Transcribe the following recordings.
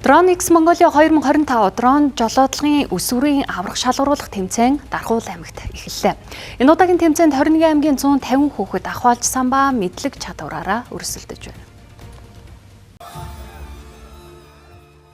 Dronix Mongolia 2025 дрон жолоодлогын өсвөрийн аврах шалгаруулах тэмцээн Даргуул аймагт эхэллээ. Энэ удаагийн тэмцээнд 21 аймгийн 150 хүүхэд ахвалж самбаа мэдлэг чадвараараа өрсөлдөж байна.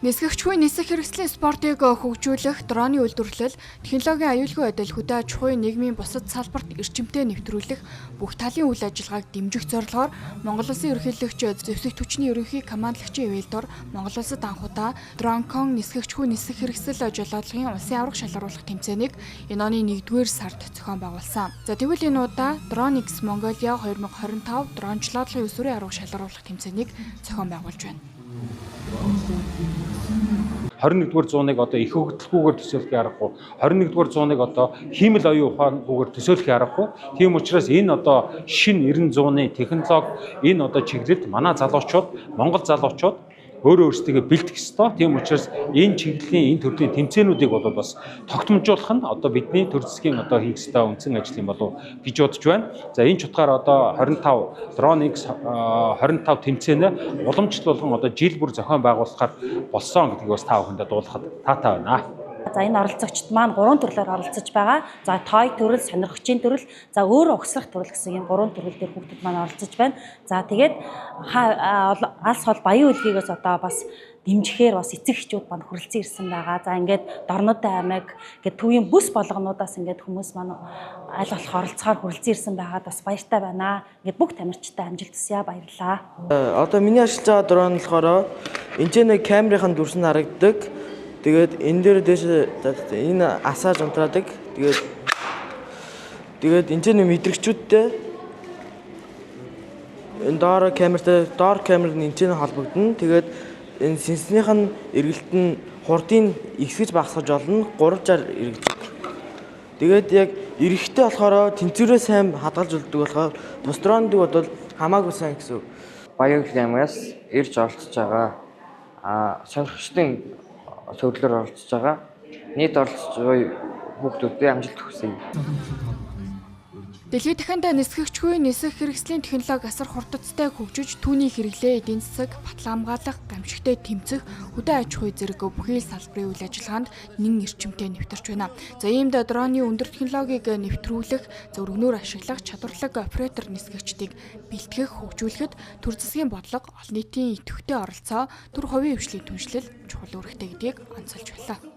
Нисгэгчгүй нисэх хэрэгслийн спортыг хөгжүүлэх, дроны үйлдвэрлэл, технологийн аюулгүй адил хөдөө аж ахуйн нийгмийн бусад салбарт эрчимтэй нэвтрүүлэх бүх талын үйл ажиллагааг дэмжих зорилгоор Монгол Улсын ерөнхийлөгч зэвсэг түвшний ерөнхий командлагчийн ивэлдор Монгол Улсад анхудаа Дронкон нисгэгчгүй нисэх хэрэгсэл жолоодлогын улсын аврах шалгаруулах тэмцээнийг энэ оны 1-р сард зохион байгуулсан. За тэгвэл энэ удаа Dronix Mongolia 2025 дрон жолоодлогын өсвөрийн аврах шалгаруулах тэмцээнийг зохион байгуулж байна. 21-р зууныг одоо их хөгжлөхгүйгээр төсөөлөх аргагүй, 21-р зууныг одоо хиймэл оюун ухаангүйгээр төсөөлөх аргагүй. Тийм учраас энэ одоо шинэ 90 зууны технологи энэ одоо чиглэлд манай залуучууд, Монгол залуучууд өөрөө өөрсдөө бэлтгэх ёстой. Тийм учраас энэ чиглэлийн энэ төрлийн тэмцээнүүдийг бол бас тогтмолжуулах нь одоо бидний төр засгийн одоо хийх ёстой үндсэн ажил юм болов гэж бодож байна. За энэ ч утгаар одоо 25 Dronix 25 тэмцээнэ уламжлуулан одоо жил бүр зохион байгуулахаар болсон гэдгийг бас та бүхэндээ дуулахад таатай байна. За энэ оролцогчид маань 3 төрлөөр оролцож байгаа. За той төрөл, сонирхогчийн төрөл, за өөр угсрах төрөл гэсэн энэ 3 төрөл дээр хүүхдүүд маань оролцож байна. За тэгээд алс хол баян үлгийгээс одоо бас дэмжихээр бас эцэг эхчүүд маань хүрэлцэн ирсэн байгаа. За ингээд Дорнодын аймаг ингээд төвийн бүс болгонуудаас ингээд хүмүүс маань аль болох оролцохоор хүрэлцэн ирсэн байгаад бас баяртай байна. Ингээд бүх тамирчтай амжилт хүсье, баярлалаа. Одоо миний ажиллаж байгаа дрон болохоор энэ нэг камерын дүрс нь харагддаг. Тэгээд энэ дээр дэш энэ асааж унтраадаг. Тэгээд энэ нэг мэдрэгчүүдтэй энэ доор камер нь энэ холбогдно. Тэгээд энэ сэнснийх нь эргэлт нь хурдыг ихсгэж багасгаж олно 3-аар эргэж. Тэгээд яг эрэхтэй болохоор тэнцвэрээ сайн хадгалж үлддэг болохоор бус дроныг бодвол хамаагүй сайн гэсэн. Баян аймагаас ирж оролцож байгаа сонирхчдын зөвлөлөөр оролцож байгаа нийт оролцож байгаа хүүхдүүдэд амжилт хүсье. Дэлхийд дахинд нисгэгчгүй нисэх хэрэгслийн технологи асар хурдцтай хөгжиж түүний хэрэглээ эдийн засаг, батлан хамгаалах, гамшигтай тэмцэх, хөдөө аж ахуй зэрэг бүхий л салбарын үйл ажиллагаанд нэн эрчимтэй нэвтэрч байна. За иймд дроны өндөр технологиг нэвтрүүлэх, өргөнөөр ашиглах чадварлаг оператор нисгэгчдийг бэлтгэх, хөгжүүлэхэд төр засгийн бодлого, олон нийтийн идэвхтэй оролцоо, төр хувийн хвшлийн түншлэл чухал үүрэгтэй гэдгийг онцолж байлаа.